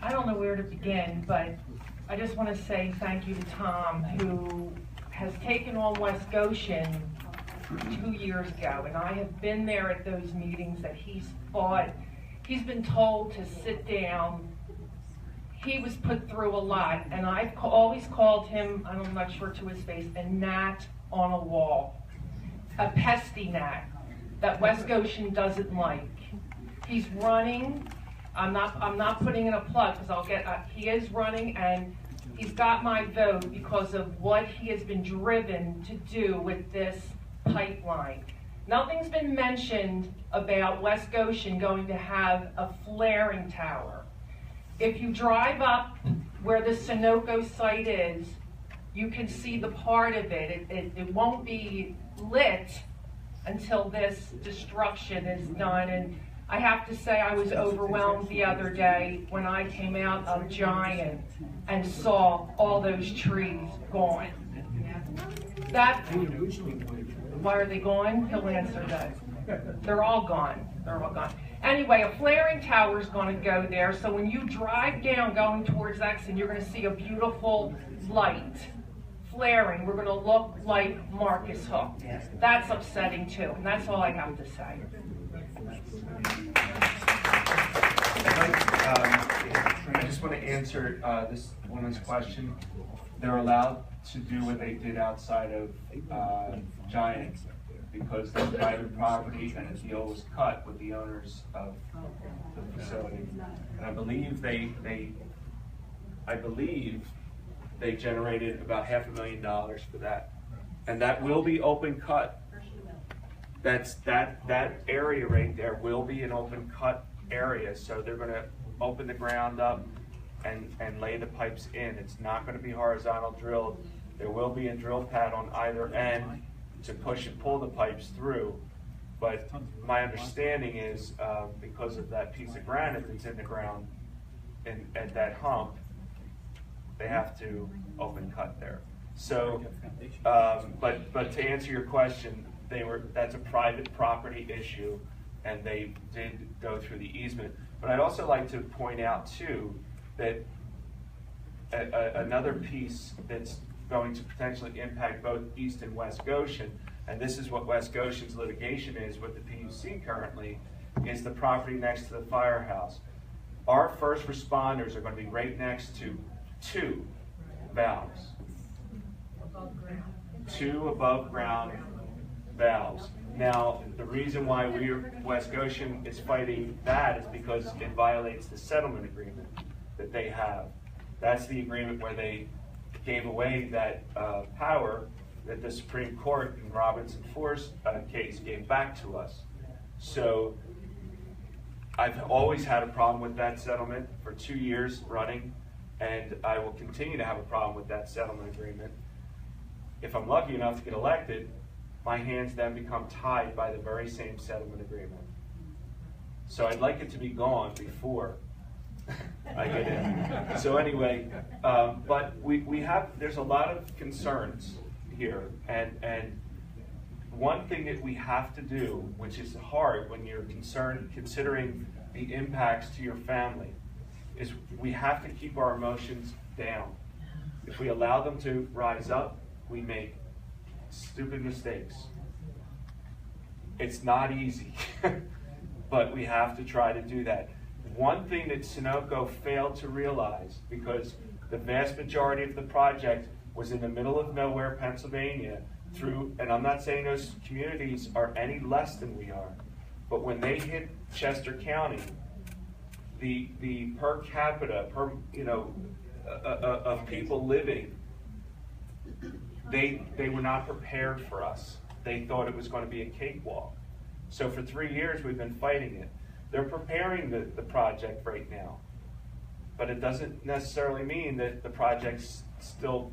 I don't know where to begin, but I just want to say thank you to Tom, who has taken on West Goshen 2 years ago, and I have been there at those meetings that he's fought. He's been told to sit down. He was put through a lot, and I've always called him, I'm not sure to his face, a gnat on a wall, a pesty gnat that West Goshen doesn't like. He's running. I'm not putting in a plug because he is running, and he's got my vote because of what he has been driven to do with this pipeline. Nothing's been mentioned about West Goshen going to have a flaring tower. If you drive up where the Sunoco site is, you can see the part of it. It won't be lit until this destruction is done. And I have to say I was overwhelmed the other day when I came out of Giant and saw all those trees gone. Why are they gone? He'll answer that. They're all gone. They're all gone. Anyway, a flaring tower is going to go there, so when you drive down going towards Exon, you're going to see a beautiful light flaring. We're going to look like Marcus Hook. That's upsetting too, and that's all I have to say. I just want to answer this woman's question. They're allowed to do what they did outside of Giant because they're private property and a deal was cut with the owners of the facility. And I believe they generated about $500,000 for that. And that will be open cut. That area right there will be an open cut area. So they're going to open the ground up and lay the pipes in. It's not going to be horizontal drilled. There will be a drill pad on either end to push and pull the pipes through. But my understanding is because of that piece of granite that's in the ground and at that hump, they have to open cut there. So, but to answer your question, that's a private property issue, and they did go through the easement. But I'd also like to point out too that another piece that's going to potentially impact both East and West Goshen, and this is what West Goshen's litigation is with the PUC currently, is the property next to the firehouse. Our first responders are going to be right next to two valves. Two above ground valves. Now, the reason why West Goshen is fighting that is because it violates the settlement agreement that they have. That's the agreement where they gave away that power that the Supreme Court in Robinson Force case gave back to us. So I've always had a problem with that settlement for 2 years running, and I will continue to have a problem with that settlement agreement. If I'm lucky enough to get elected, my hands then become tied by the very same settlement agreement. So I'd like it to be gone before I get in. So anyway, but there's a lot of concerns here, and one thing that we have to do, which is hard when you're considering the impacts to your family, is we have to keep our emotions down. If we allow them to rise up, we make stupid mistakes. It's not easy, but we have to try to do that. One thing that Sunoco failed to realize, because the vast majority of the project was in the middle of nowhere, Pennsylvania, and I'm not saying those communities are any less than we are, but when they hit Chester County, the per capita, of people living, they were not prepared for us. They thought it was going to be a cakewalk. So for 3 years we've been fighting it. They're preparing the project right now, but it doesn't necessarily mean that the project's still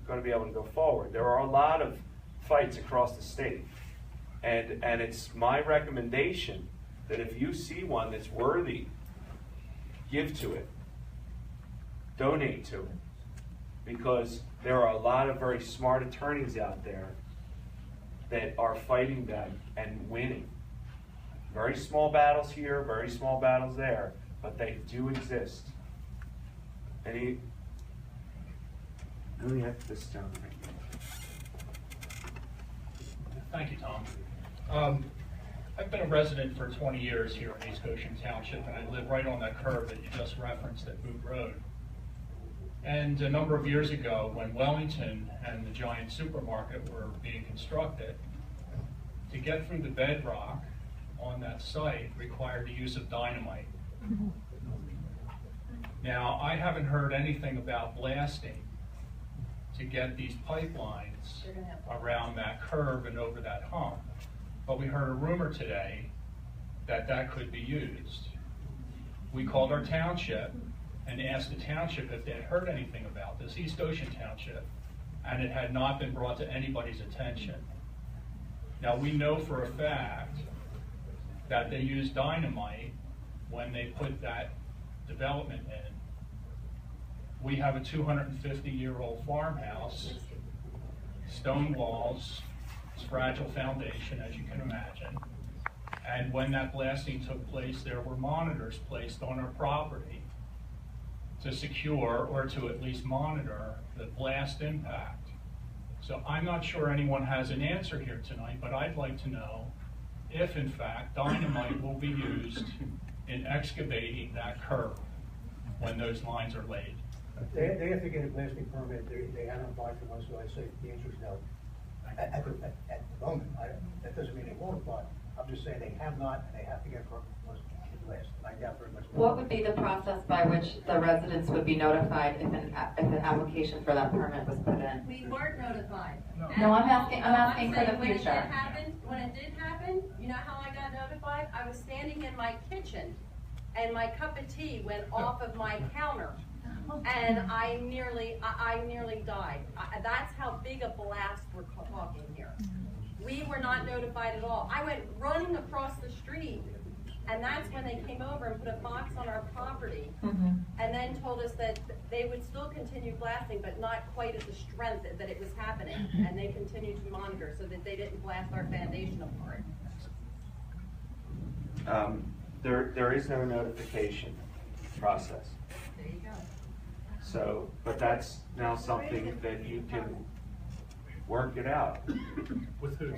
going to be able to go forward. There are a lot of fights across the state, and it's my recommendation that if you see one that's worthy, give to it, donate to it, because there are a lot of very smart attorneys out there that are fighting them and winning. Very small battles here, very small battles there, but they do exist. Any? Who have this down right here? Thank you, Tom. I've been a resident for 20 years here in East Goshen Township, and I live right on that curve that you just referenced at Boot Road. And a number of years ago, when Wellington and the giant supermarket were being constructed, to get through the bedrock on that site required the use of dynamite. Now, I haven't heard anything about blasting to get these pipelines around that curve and over that hump. But we heard a rumor today that that could be used. We called our township and asked the township if they had heard anything about this, East Goshen Township, and it had not been brought to anybody's attention. Now, we know for a fact that they used dynamite when they put that development in. We have a 250-year-old farmhouse, stone walls, fragile foundation, as you can imagine. And when that blasting took place, there were monitors placed on our property to secure or to at least monitor the blast impact. So I'm not sure anyone has an answer here tonight, but I'd like to know if, in fact, dynamite will be used in excavating that curve when those lines are laid. They have to get a blasting permit. They haven't applied for one, so I'd say the answer is no. At the moment, that doesn't mean they won't apply. I'm just saying they have not, and they have to get a permit for the blast. I doubt very much. What would be the process by which the residents would be notified if an application for that permit was put in? We weren't notified. No, I'm asking for the When it future. did happen, you know how I got notified? I was standing in my kitchen, and my cup of tea went off of my counter. And I nearly died. That's how big a blast we're talking here. We were not notified at all. I went running across the street, and that's when they came over and put a box on our property, and then told us that they would still continue blasting, but not quite at the strength that it was happening. And they continued to monitor so that they didn't blast our foundation apart. There is no notification process. There you go. So, but that's now something that you can work it out. With who?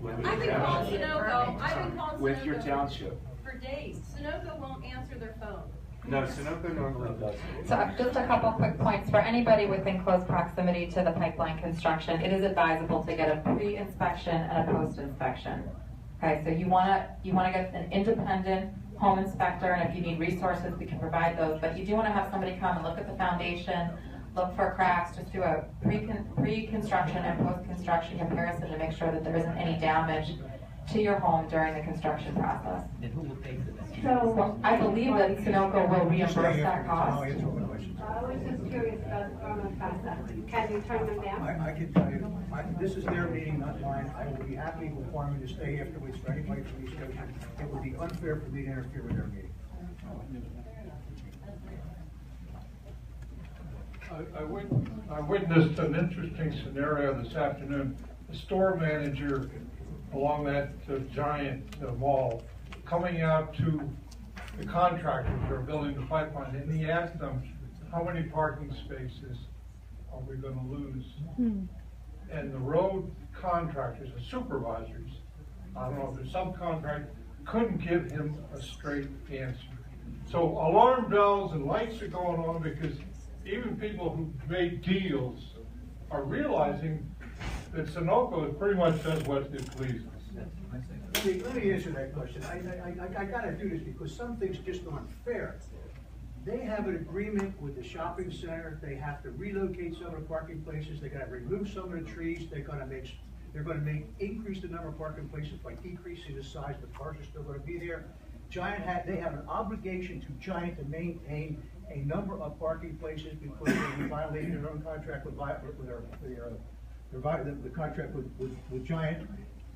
With I've been calling Sunoco. With your township. For days. Sunoco won't answer their phone. No, Sunoco normally doesn't. So just a couple quick points. For anybody within close proximity to the pipeline construction, it is advisable to get a pre-inspection and a post-inspection. Okay, so you want to get an independent home inspector, and if you need resources, we can provide those. But you do want to have somebody come and look at the foundation, look for cracks, just do a pre-construction and post-construction comparison to make sure that there isn't any damage to your home during the construction process. Then who will pay for that? So I believe that Sunoco will reimburse that cost. I'll answer all the questions. I was just curious about the permit process. Can you turn them down? I can tell you, this is their meeting, not mine. I will be happy to require me to stay afterwards for anybody from East Goshen. It would be unfair for me to interfere with their meeting. I witnessed an interesting scenario this afternoon. The store manager along that giant mall coming out to the contractors who are building the pipeline, and he asked them, how many parking spaces are we going to lose? And the road contractors, the supervisors, I don't know if there's some contract, couldn't give him a straight answer. So alarm bells and lights are going on because even people who made deals are realizing that Sunoco pretty much does what it pleases. Let me answer that question. I gotta do this because some things just aren't fair. They have an agreement with the shopping center. They have to relocate some of the parking places. They gotta remove some of the trees. They're gonna increase the number of parking places by decreasing the size. The cars are still gonna be there. They have an obligation to Giant to maintain a number of parking places because they violated their own contract with the contract with Giant.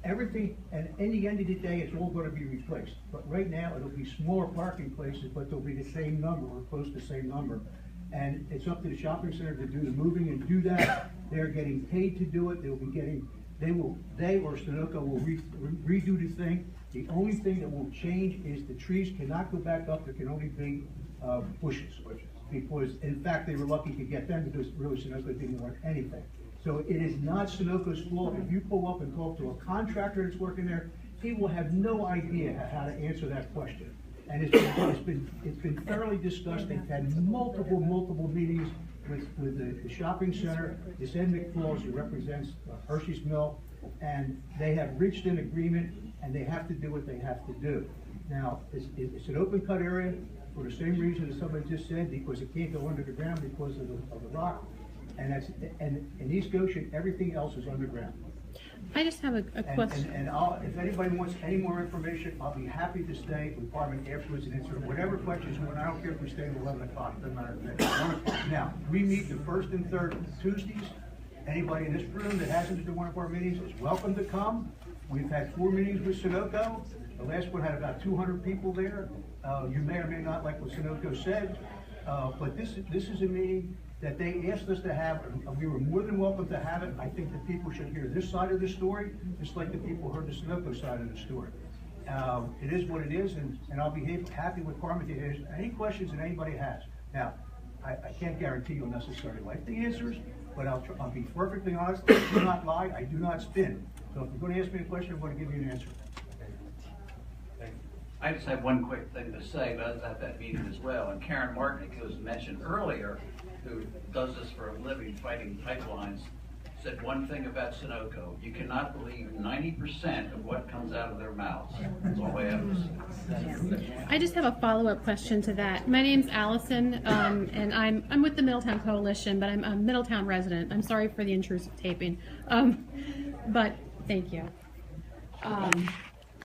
Everything, and in the end of the day, it's all going to be replaced. But right now, it'll be smaller parking places, but they'll be the same number or close to the same number. And it's up to the shopping center to do the moving and do that. They're getting paid to do it. They or Sunoco will redo the thing. The only thing that will change is the trees cannot go back up. There can only be bushes. because in fact, they were lucky to get them because really Sunoco didn't want anything. So it is not Sunoco's fault. If you pull up and talk to a contractor that's working there, he will have no idea how to answer that question. And it's been thoroughly discussed. They've had multiple meetings with the shopping center. This Ed McFalls, who represents Hershey's Mill, and they have reached an agreement, and they have to do what they have to do. Now, it's an open cut area for the same reason as somebody just said, because it can't go under the ground because of the rock. And in East Goshen, everything else is underground. I just have a question. And if anybody wants any more information, I'll be happy to stay with Department afterwards and answer whatever questions you want. I don't care if we stay at 11 o'clock, doesn't matter to me. 1 o'clock. Now, we meet the first and third Tuesdays. Anybody in this room that hasn't been to one of our meetings is welcome to come. We've had 4 meetings with Sunoco. The last one had about 200 people there. You may or may not like what Sunoco said, but this is a meeting that they asked us to have, and we were more than welcome to have it. I think that people should hear this side of the story, just like the people heard the Sunoco side of the story. It is what it is, and I'll be happy with Carmen to answer any questions that anybody has. Now, I can't guarantee you'll necessarily like the answers, but I'll be perfectly honest. I do not lie, I do not spin. So if you're going to ask me a question, I'm going to give you an answer. I just have one quick thing to say, but I was at that meeting as well, and Karen Martnick, who was mentioned earlier, who does this for a living, fighting pipelines, said one thing about Sunoco: you cannot believe 90% of what comes out of their mouths. That's all I have to say. I just have a follow-up question to that. My name's Allison, and I'm with the Middletown Coalition, but I'm a Middletown resident. I'm sorry for the intrusive taping, but thank you.